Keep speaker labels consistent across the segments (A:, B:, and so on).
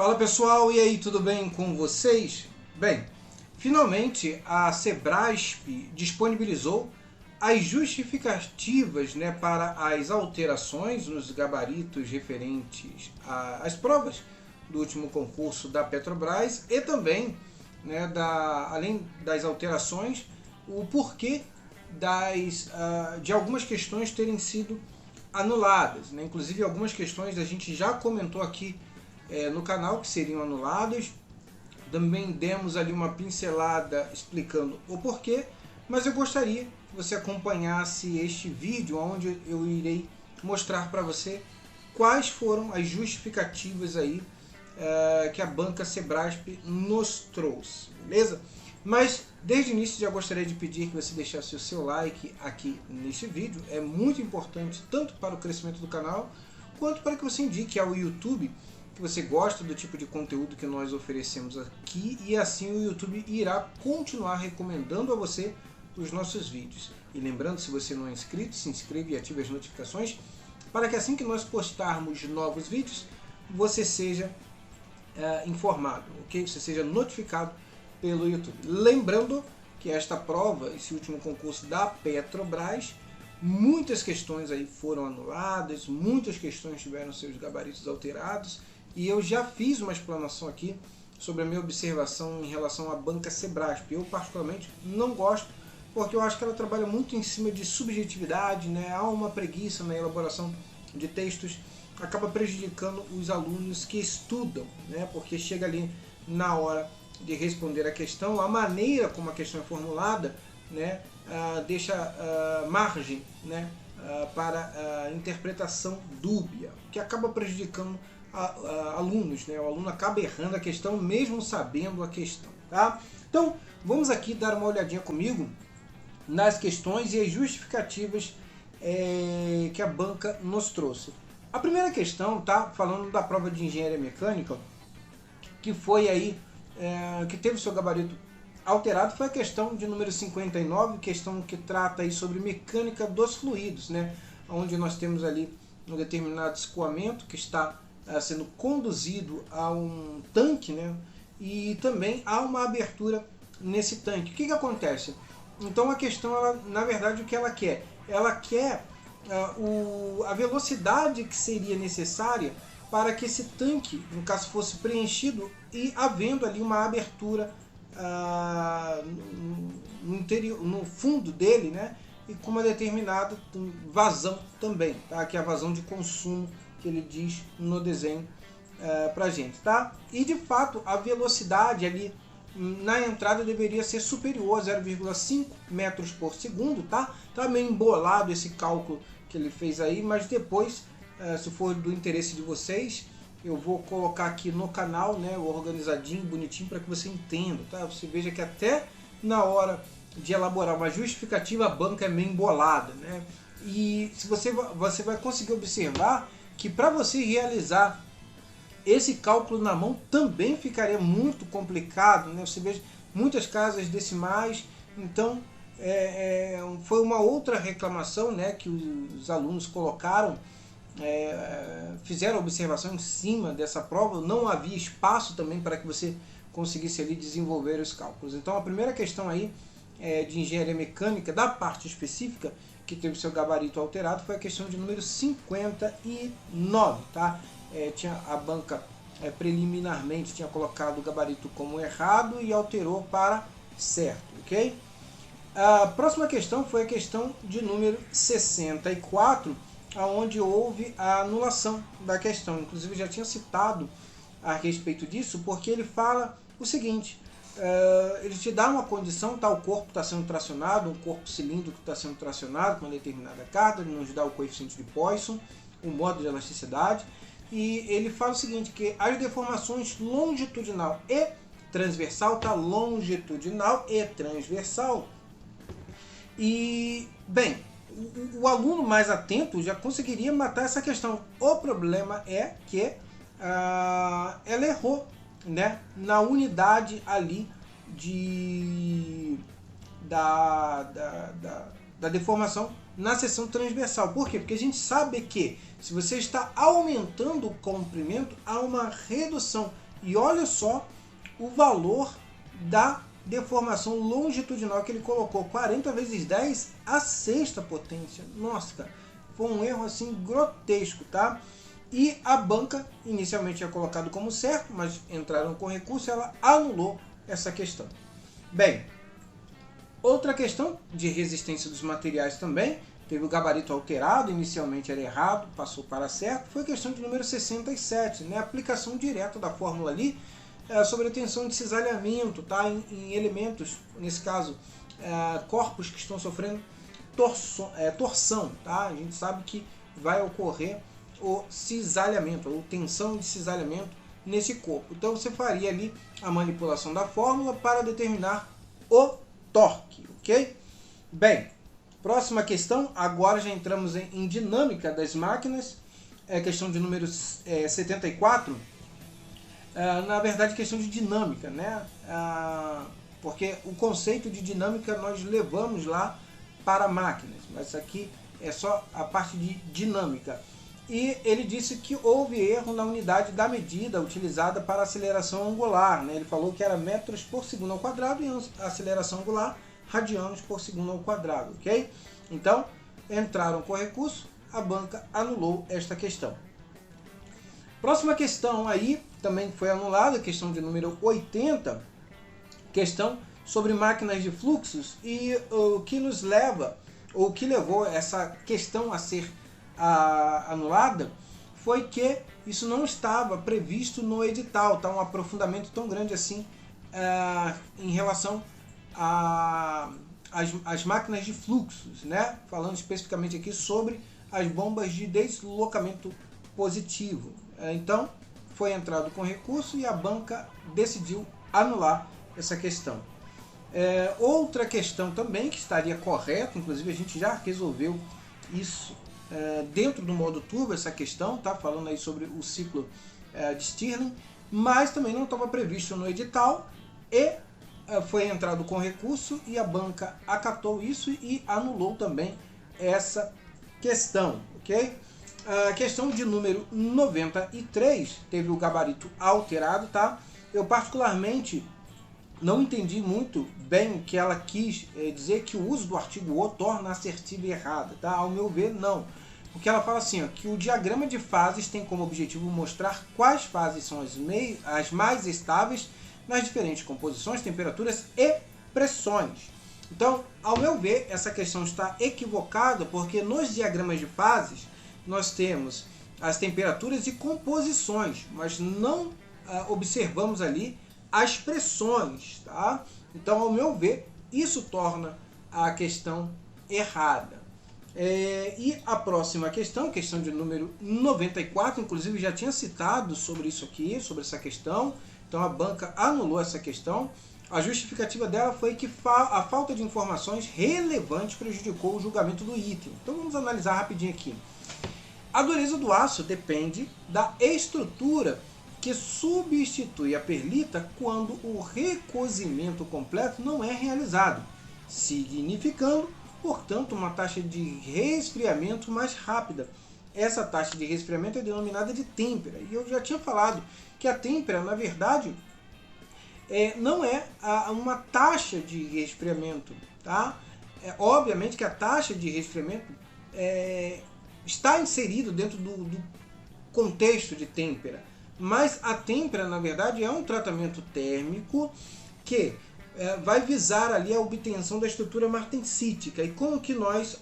A: Fala pessoal, e aí, tudo bem com vocês? Bem, finalmente a Sebrasp disponibilizou as justificativas, para as alterações nos gabaritos referentes às provas do último concurso da Petrobras e também, além das alterações, o porquê de algumas questões terem sido anuladas. Inclusive algumas questões a gente já comentou aqui no canal que seriam anuladas. Também demos ali uma pincelada explicando o porquê, mas eu gostaria que você acompanhasse este vídeo onde eu irei mostrar para você quais foram as justificativas aí que a banca Sebrasp nos trouxe, beleza? Mas desde o início já gostaria de pedir que você deixasse o seu like aqui neste vídeo, é muito importante tanto para o crescimento do canal, quanto para que você indique ao YouTube que você gosta do tipo de conteúdo que nós oferecemos aqui, e assim o YouTube irá continuar recomendando a você os nossos vídeos. E lembrando, se você não é inscrito, se inscreva e ative as notificações, para que assim que nós postarmos novos vídeos, você seja informado, ok? Você seja notificado pelo YouTube. Lembrando que esta prova, esse último concurso da Petrobras, muitas questões aí foram anuladas, muitas questões tiveram seus gabaritos alterados, e eu já fiz uma explanação aqui sobre a minha observação em relação à banca Sebrasp. Eu particularmente não gosto, porque eu acho que ela trabalha muito em cima de subjetividade, há uma preguiça na elaboração de textos, acaba prejudicando os alunos que estudam, porque chega ali na hora de responder a questão, a maneira como a questão é formulada, deixa margem, para interpretação dúbia, que acaba prejudicando alunos, o aluno acaba errando a questão mesmo sabendo a questão, tá? Então vamos aqui dar uma olhadinha comigo nas questões e as justificativas que a banca nos trouxe. A primeira questão tá falando da prova de engenharia mecânica, que foi aí que teve o seu gabarito alterado, foi a questão de número 59, questão que trata aí sobre mecânica dos fluidos, onde nós temos ali um determinado escoamento que está sendo conduzido a um tanque, e também há uma abertura nesse tanque. O que acontece? Então a questão, na verdade, o que ela quer? Ela quer a velocidade que seria necessária para que esse tanque, no caso, fosse preenchido e havendo ali uma abertura no interior, no fundo dele, e com uma determinada vazão também, tá? Que é a vazão de consumo que ele diz no desenho pra gente, tá? E de fato a velocidade ali na entrada deveria ser superior a 0,5 metros por segundo, tá? Tá meio embolado esse cálculo que ele fez aí, mas depois, se for do interesse de vocês, eu vou colocar aqui no canal, organizadinho, bonitinho, para que você entenda, tá? Você veja que até na hora de elaborar uma justificativa a banca é meio embolada, E se você vai conseguir observar que para você realizar esse cálculo na mão também ficaria muito complicado, Você vê muitas casas decimais, então foi uma outra reclamação, que os alunos colocaram, fizeram observação em cima dessa prova, não havia espaço também para que você conseguisse ali desenvolver os cálculos. Então a primeira questão aí de engenharia mecânica, da parte específica, que teve seu gabarito alterado, foi a questão de número 59, tá? A banca preliminarmente tinha colocado o gabarito como errado e alterou para certo, ok? A próxima questão foi a questão de número 64, onde houve a anulação da questão. Inclusive já tinha citado a respeito disso, porque ele fala o seguinte: ele te dá uma condição, o corpo está sendo tracionado, um corpo cilíndrico está sendo tracionado com uma determinada carga, ele nos dá o coeficiente de Poisson, o modo de elasticidade, e ele fala o seguinte, que as deformações longitudinal e transversal, longitudinal e transversal, e, bem, o aluno mais atento já conseguiria matar essa questão. O problema é que ela errou, na unidade ali da deformação na seção transversal. Por quê? Porque a gente sabe que se você está aumentando o comprimento, há uma redução E olha só o valor da deformação longitudinal que ele colocou, 40 vezes 10 à sexta potência. Nossa, cara, foi um erro assim grotesco, tá? E a banca inicialmente tinha colocado como certo, mas entraram com recurso, ela anulou essa questão. Bem, outra questão de resistência dos materiais também, teve o gabarito alterado, inicialmente era errado, passou para certo, foi a questão de número 67, né? Aplicação direta da fórmula ali, sobre a tensão de cisalhamento, tá? em elementos, nesse caso, corpos que estão sofrendo torção. Tá? A gente sabe que vai ocorrer o cisalhamento, ou tensão de cisalhamento nesse corpo. Então você faria ali a manipulação da fórmula para determinar o torque, ok? Bem, próxima questão, agora já entramos em dinâmica das máquinas, questão de número 74, na verdade questão de dinâmica, né? Porque o conceito de dinâmica nós levamos lá para máquinas, mas aqui é só a parte de dinâmica. E ele disse que houve erro na unidade da medida utilizada para aceleração angular, né? Ele falou que era metros por segundo ao quadrado e a aceleração angular radianos por segundo ao quadrado, ok? Então, entraram com recurso, a banca anulou esta questão. Próxima questão aí, também foi anulada, questão de número 80, questão sobre máquinas de fluxos, e o que nos leva, ou o que levou essa questão a ser anulada, foi que isso não estava previsto no edital, tá? Um aprofundamento tão grande assim em relação às máquinas de fluxos, né? Falando especificamente aqui sobre as bombas de deslocamento positivo. Então, foi entrado com recurso e a banca decidiu anular essa questão. Outra questão também que estaria correta, inclusive a gente já resolveu isso dentro do modo turbo, essa questão, tá? Falando aí sobre o ciclo de Stirling, mas também não estava previsto no edital e foi entrado com recurso e a banca acatou isso e anulou também essa questão, ok? A questão de número 93 teve o gabarito alterado, tá? Eu particularmente não entendi muito bem o que ela quis dizer, que o uso do artigo "o" torna assertiva e errada, tá? Ao meu ver, não. Porque ela fala assim, ó, que o diagrama de fases tem como objetivo mostrar quais fases são as mais estáveis nas diferentes composições, temperaturas e pressões. Então, ao meu ver, essa questão está equivocada, porque nos diagramas de fases nós temos as temperaturas e composições, mas não observamos ali as pressões, tá? Então, ao meu ver, isso torna a questão errada. E a próxima questão, questão de número 94, inclusive já tinha citado sobre isso aqui, sobre essa questão, então a banca anulou essa questão. A justificativa dela foi que a falta de informações relevantes prejudicou o julgamento do item. Então vamos analisar rapidinho aqui. A dureza do aço depende da estrutura que substitui a perlita quando o recozimento completo não é realizado, significando, portanto, uma taxa de resfriamento mais rápida. Essa taxa de resfriamento é denominada de têmpera. E eu já tinha falado que a têmpera, na verdade, não é uma taxa de resfriamento. Tá? Obviamente que a taxa de resfriamento está inserido dentro do contexto de têmpera. Mas a têmpera, na verdade, é um tratamento térmico que vai visar ali a obtenção da estrutura martensítica. E como que nós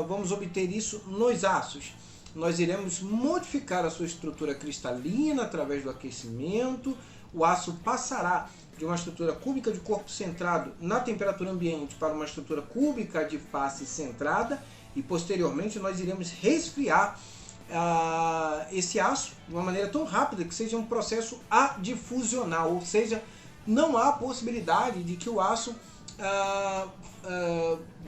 A: vamos obter isso nos aços? Nós iremos modificar a sua estrutura cristalina através do aquecimento. O aço passará de uma estrutura cúbica de corpo centrado na temperatura ambiente para uma estrutura cúbica de face centrada. E posteriormente nós iremos resfriar esse aço de uma maneira tão rápida que seja um processo adifusional, ou seja, não há possibilidade de que o aço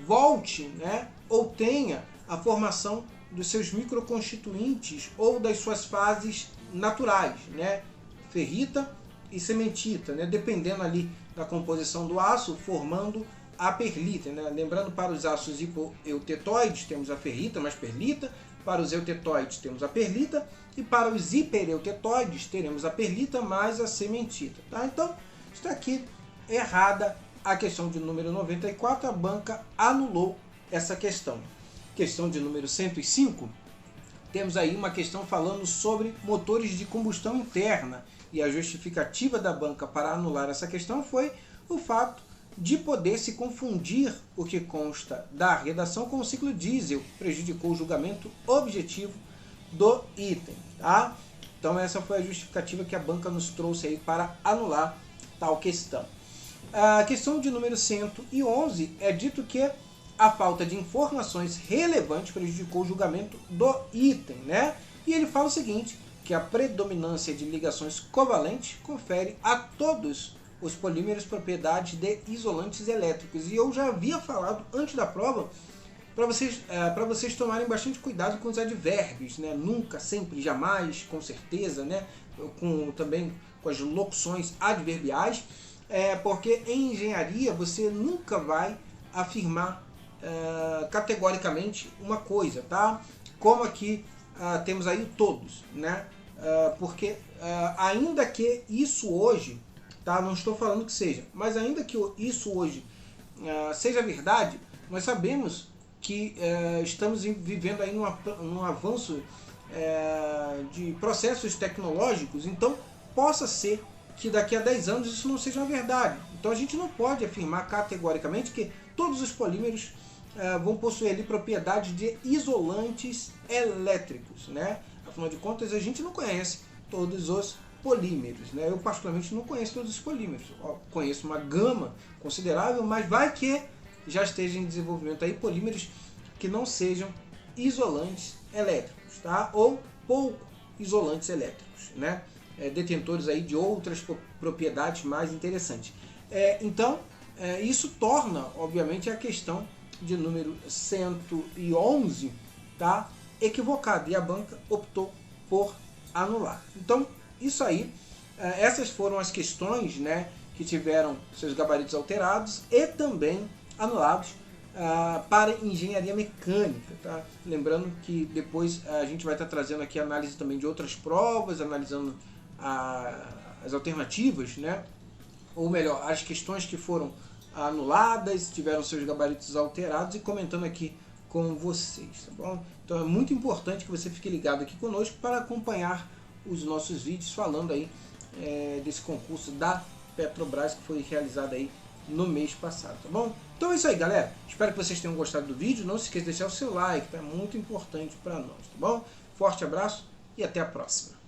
A: volte, né, ou tenha a formação dos seus microconstituintes ou das suas fases naturais, né, ferrita e cementita, né, dependendo ali da composição do aço, formando a perlita, né? Lembrando, para os ácidos hipoeutetoides temos a ferrita mais perlita, para os eutetoides temos a perlita, e para os hipereutetoides teremos a perlita mais a cementita. Tá? Então, está aqui errada a questão de número 94, a banca anulou essa questão. Questão de número 105, temos aí uma questão falando sobre motores de combustão interna, e a justificativa da banca para anular essa questão foi o fato de poder se confundir o que consta da redação com o ciclo diesel, prejudicou o julgamento objetivo do item. Tá? Então essa foi a justificativa que a banca nos trouxe aí para anular tal questão. A questão de número 111 é dito que a falta de informações relevantes prejudicou o julgamento do item, né? E ele fala o seguinte, que a predominância de ligações covalentes confere a todos os polímeros propriedades de isolantes elétricos. E eu já havia falado antes da prova para vocês tomarem bastante cuidado com os advérbios, né? Nunca, sempre, jamais, com certeza, né? Também com as locuções adverbiais, porque em engenharia você nunca vai afirmar categoricamente uma coisa, tá? Como aqui temos aí o todos, né? Porque ainda que isso hoje, tá? Não estou falando que seja, mas ainda que isso hoje seja verdade, nós sabemos que estamos vivendo aí num avanço de processos tecnológicos, então possa ser que daqui a 10 anos isso não seja uma verdade. Então a gente não pode afirmar categoricamente que todos os polímeros vão possuir ali propriedades de isolantes elétricos, né? Afinal de contas, a gente não conhece todos os polímeros, né? Eu particularmente não conheço todos os polímeros. Conheço uma gama considerável, mas vai que já esteja em desenvolvimento aí polímeros que não sejam isolantes elétricos, tá? Ou pouco isolantes elétricos, né? Detentores aí de outras propriedades mais interessantes. Então, isso torna, obviamente, a questão de número 111, tá, equivocada, e a banca optou por anular. Então, isso aí, essas foram as questões, né, que tiveram seus gabaritos alterados e também anulados para engenharia mecânica. Tá? Lembrando que depois a gente vai estar trazendo aqui análise também de outras provas, analisando as alternativas, né, ou melhor, as questões que foram anuladas, tiveram seus gabaritos alterados, e comentando aqui com vocês, tá bom? Então é muito importante que você fique ligado aqui conosco para acompanhar os nossos vídeos falando aí desse concurso da Petrobras que foi realizado aí no mês passado, tá bom? Então é isso aí, galera. Espero que vocês tenham gostado do vídeo. Não se esqueça de deixar o seu like, tá? É muito importante para nós, tá bom? Forte abraço e até a próxima.